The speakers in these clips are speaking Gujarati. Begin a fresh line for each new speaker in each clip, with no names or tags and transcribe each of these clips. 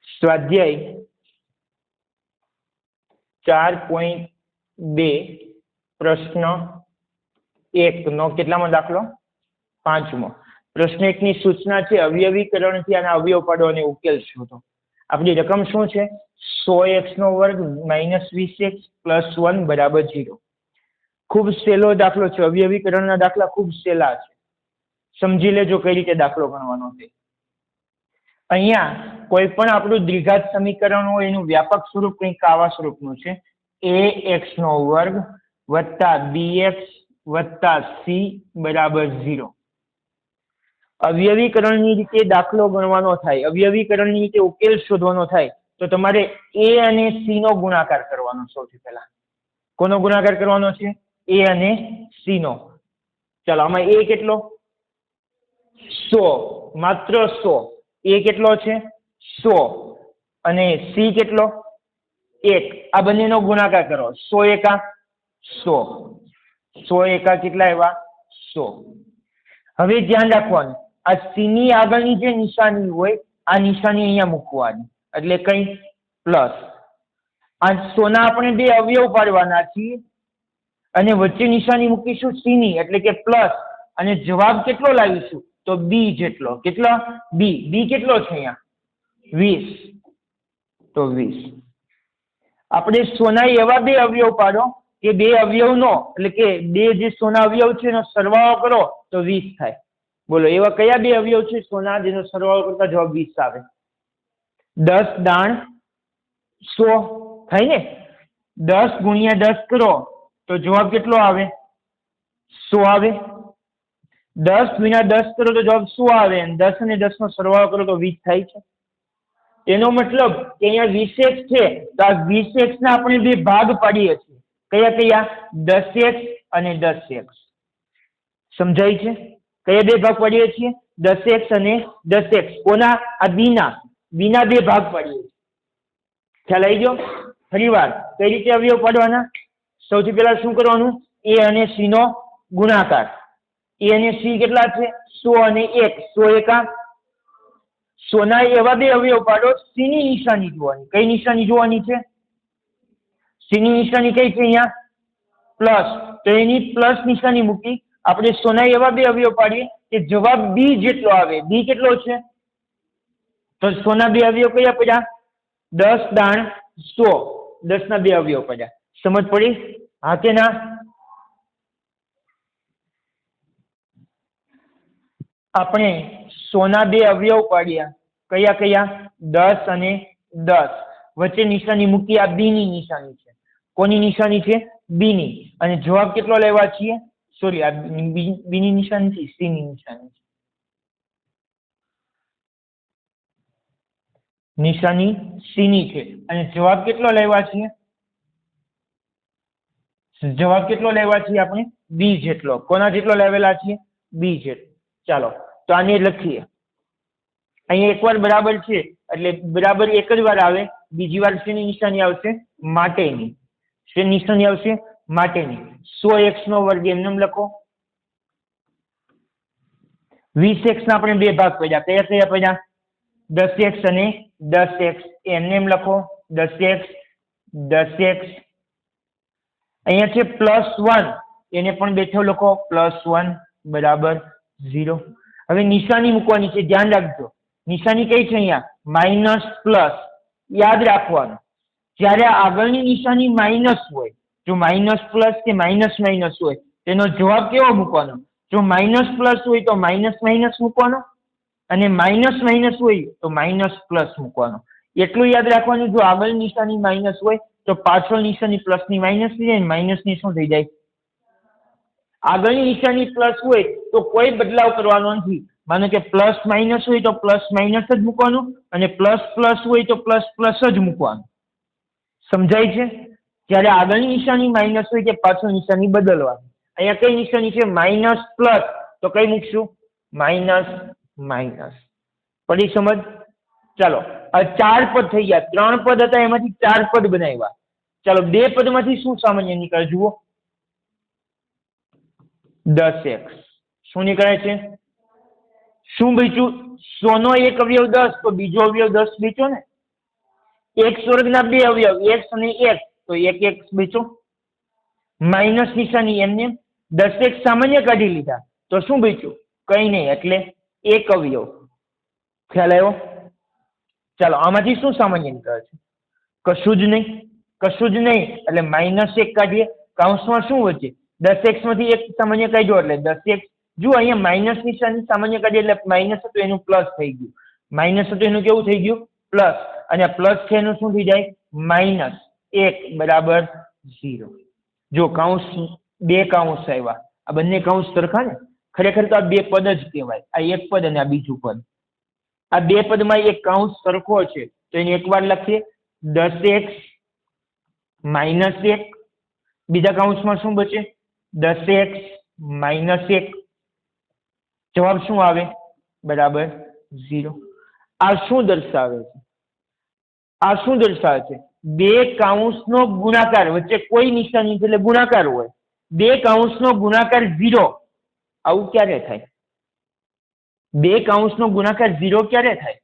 સ્વાધ્યાય 4.2 પ્રશ્ન 1 નો કેટલામો દાખલો? 5મો. પ્રશ્ન 1 ની સૂચના છે અવયવીકરણથી આના અવયવ પાડો અને ઉકેલ શોધો. આપણી રકમ શું છે? 100x² - 20x + 1 = 0. ખૂબ સહેલો દાખલો છે. અવયવીકરણના દાખલા ખૂબ સહેલા છે. સમજી લેજો કઈ રીતે દાખલો ગણવાનો છે. અહીંયા કોઈ પણ આપણું દ્વિઘાત સમીકરણ હોય એનું વ્યાપક સ્વરૂપ કંઈક આવા સ્વરૂપનું છે. ax² + bx + c = 0. અવયવીકરણની રીતે દાખલો ગણવાનો થાય, અવયવીકરણની રીતે ઉકેલ શોધવાનો થાય તો તમારે a અને c નો ગુણાકાર કરવાનો. સૌથી પહેલા કોનો ગુણાકાર કરવાનો છે? a અને c નો. ચાલો, આમાં a કેટલો? 100, માત્ર 100. a કેટલો છે? 100. અને c કેટલો? 1. આ બંનેનો ગુણાકાર કરો. 100 એકા 100. 100 એકા કેટલા આવ્યા? 100. હવે ધ્યાન રાખવાનું, આ c ની આગળની જે નિશાની હોય આ નિશાની અહીંયા મૂકવાની, એટલે કઈ પ્લસ. આ 100 ના આપણે બે અવયવ પાડવાના છીએ અને વચ્ચે નિશાની મૂકીશું c ની, એટલે કે પ્લસ. અને જવાબ કેટલો લાવીશું? તો b જેટલો. કેટલો? b. b કેટલો છે અહીંયા? 20. તો 20. આપણે 100 ના એવા બે અવયવ પાડો કે બે અવયવનો, એટલે કે બે જે 100 ના અવયવ છે એનો સરવાળો કરો તો 20 થાય. બોલો, એવા કયા બે અવયવ છે 100 ના જેનો સરવાળો કરતા જવાબ 20 આવે? 10 દાણ 100 થાય ને? 10 × 10 કરો તો જવાબ કેટલો આવે? 100 આવે. 10 × 10 કરો તો જવાબ 100 આવે. અને 10 અને 10 નો સરવાળો કરો તો 20 થાય છે. એનો મતલબ કે અહીંયા 20x છે તો આ 20x ના આપણે બે ભાગ પાડીએ છીએ. કયા કયા? 10x અને 10x. સમજાય છે? કયા બે ભાગ પાડીએ છીએ? 10x અને 10x. કોના? આ b ના બે ભાગ પાડીએ છીએ. ખ્યાલ આવી ગયો? ફરી વાર કઈ રીતે અવયવ પાડવાના? સૌથી પહેલા શું કરવાનું? a અને c નો ગુણાકાર. a અને c કેટલા છે? 100 અને 1. 100 એકા 100 ના એવા બે અવયવ પાડો. c ની નિશાની જોવાની. કઈ નિશાની જોવાની છે? c ની નિશાની કઈ છે અહીંયા? પ્લસ. તો એની પ્લસ નિશાની મૂકી. આપણે 100 ના એવા બે અવયવ પાડીએ કે જવાબ b જેટલો આવે. b કેટલો છે? તો 100 ના બે અવયવ કયા પડ્યા? 10 દાણ 100. 10 ના બે અવયવ પડ્યા. સમજ પડી? હા કે ના? આપણે 100 ના બે અવયવ પાડ્યા. કયા કયા? 10 અને 10. વચ્ચે નિશાની મૂકી. આ b ની નિશાની છે. કોની નિશાની છે? b ની. અને જવાબ કેટલો લેવા છીએ? સોરી, આ b ની નિશાની છે, c ની નિશાની છે. નિશાની c ની છે અને જવાબ કેટલો લેવા છીએ? જવાબ કેટલો લેવા છીએ આપણે? b જેટલો. કોના જેટલો લેવેલા છીએ? b જેટલો. ચાલો, તો આને લખીએ. અહીંયા એકવાર બરાબર છે એટલે બરાબર એક જ વાર આવે. બીજી વાર શેની નિશાની આવશે? માટેની. શેની નિશાની આવશે? માટેની. 100x² એમનેમ લખો. 20x ના આપણે બે ભાગ પડ્યા. કયા કયા પડ્યા? 10x અને 10x. એમનેમ લખો. 10x 10x. અહીંયા છે +1, એને પણ બેઠો લખો. +1 = 0. હવે નિશાની મૂકવાની છે. ધ્યાન રાખજો, નિશાની કઈ છે અહીંયા? Minus plus. યાદ રાખવાનું, જ્યારે આગળની નિશાની માઇનસ હોય, જો માઇનસ પ્લસ કે માઇનસ માઇનસ હોય તેનો જવાબ કેવો મૂકવાનો? જો માઇનસ પ્લસ હોય તો માઇનસ માઇનસ મૂકવાનો અને માઇનસ માઇનસ હોય તો માઇનસ પ્લસ મૂકવાનો. એટલું યાદ રાખવાનું, જો આગળની નિશાની માઇનસ હોય તો પાછળ નિશાની પ્લસની માઇનસ થઈ જાય, માઇનસની શું થઈ જાય? આગળની નિશાની પ્લસ હોય તો કોઈ બદલાવ કરવાનો નથી. માનો કે પ્લસ માઇનસ હોય તો પ્લસ માઇનસ જ મૂકવાનું અને પ્લસ પ્લસ હોય તો પ્લસ પ્લસ જ મૂકવાનું. સમજાય છે? જ્યારે આગળની નિશાની માઇનસ હોય કે પાછળ નિશાની બદલવાની. અહીંયા કઈ નિશાની છે? Minus plus. તો કઈ મૂકશું? Minus minus. પડી સમજ? ચાલો, આ 4 પદ થઈ ગયા. 3 પદ હતા એમાંથી 4 પદ બનાવ્યા. ચાલો, 2 પદમાંથી શું સામાન્ય નીકળે જુઓ? 10x. શું નીકળે છે? શું બચ્યું? 100 નો એક અવયવ 10 તો બીજો અવયવ 10 બચ્યો ને? x વર્ગના બે અવયવ x અને x, તો એક x બચ્યો, માઇનસ નિશાની એમને 10x સામાન્ય કાઢી લીધા તો શું બચ્યું? કઈ નહીં, એટલે એક અવયવ. ખ્યાલ આવ્યો? ચાલો આમાંથી શું સામાન્ય નીકળે છે? કશું જ નહીં, કશું જ નહીં એટલે -1 કાઢીએ. કૌંસમાં શું વચ્ચે 10x માંથી એક સામાન્ય કાઢ્યો એટલે 10x. જો અહીંયા માઇનસ નિશાની સામાન્ય કાઢીએ એટલે માઇનસ હતું એનું પ્લસ થઈ ગયું, માઇનસ હતું એનું કેવું થઈ ગયું? પ્લસ. અને પ્લસ છે એનું શું થઈ જાય? -1 બરાબર 0. જો કૌંસ, બે કૌંસ આવ્યા, આ બંને કૌંસ સરખા ને? ખરેખર તો આ બે પદ જ કહેવાય, આ એક પદ અને આ બીજું પદ. આ બે પદમાં એક કૌંસ સરખો છે તો એને એકવાર લખીએ 10x -1. બીજા કૌંસમાં શું બચે? 10x -1. જવાબ શું આવે? બરાબર 0. આ શું દર્શાવે છે? આ શું દર્શાવે છે? બે કૌંસનો ગુણાકાર, વચ્ચે કોઈ નિશાની એટલે ગુણાકાર હોય, બે કૌંસનો ગુણાકાર 0. આવું ક્યારે થાય? બે કૌંસનો ગુણાકાર 0 ક્યારે થાય?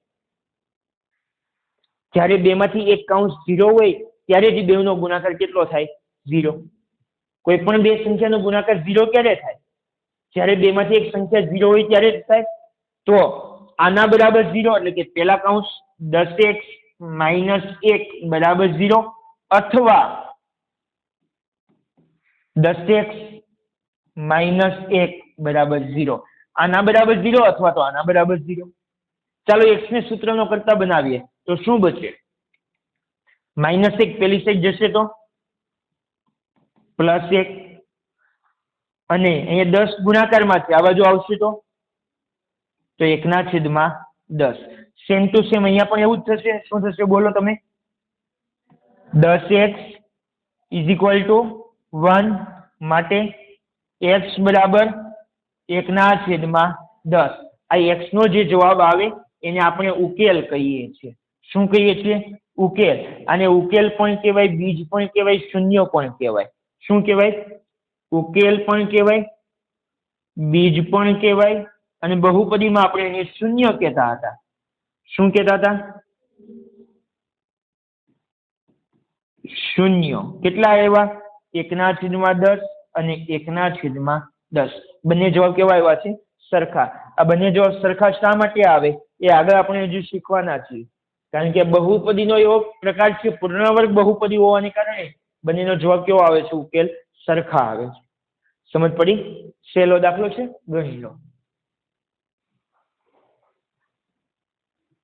જ્યારે બેમાંથી એક કૌંસ 0 હોય ત્યારે જ બેનો ગુણાકાર કેટલો થાય? 0. કોઈ પણ બે સંખ્યાનો ગુણાકાર 0 ક્યારે થાય? જ્યારે બેમાંથી એક સંખ્યા 0 હોય ત્યારે જ થાય. તો આના બરાબર 0 એટલે કે પેલા કૌંસ 10x -1 બરાબર 0, અથવા 10x -1 બરાબર 0. આના બરાબર 0 અથવા તો આના બરાબર 0. ચાલો x ને સૂત્રનો કરતા બનાવીએ તો શું બચે? -1 પેલી સાઈડ જશે તો +1, અને અહીંયા 10 ગુણાકારમાં છે, આ બાજુ આવશે તો 1/10. સેમ ટુ સેમ અહીંયા પણ એવું જ થશે. શું થશે બોલો તમે? 10x = 1 માટે x બરાબર 1/10. આ x નો જે જવાબ આવે એને આપણે ઉકેલ કહીએ છીએ. શું કહીએ છીએ? ઉકેલ. આને ઉકેલ પણ કહેવાય, બીજ પણ કહેવાય, શૂન્ય પણ કહેવાય. શું કહેવાય? ઉકેલ પણ કહેવાય, બીજ પણ કહેવાય, અને બહુપદીમાં આપણે એને શૂન્ય કહેતા હતા. શું કહેતા હતા? શૂન્ય. કેટલા આવ્યા? 1/10 અને 1/10. બંને જવાબ કેવા આવ્યા છે? સરખા. આ બંને જવાબ સરખા શા માટે આવે એ આગળ આપણે હજુ શીખવાના છીએ, કારણ કે બહુપદીનો એવો પ્રકાર છે, પૂર્ણવર્ગ બહુપદી હોવાને કારણે બંનેનો જવાબ કેવો આવે છે? ઉકેલ સરખા આવે છે. સમજ પડી? સહેલો દાખલો છે, ગણી લો.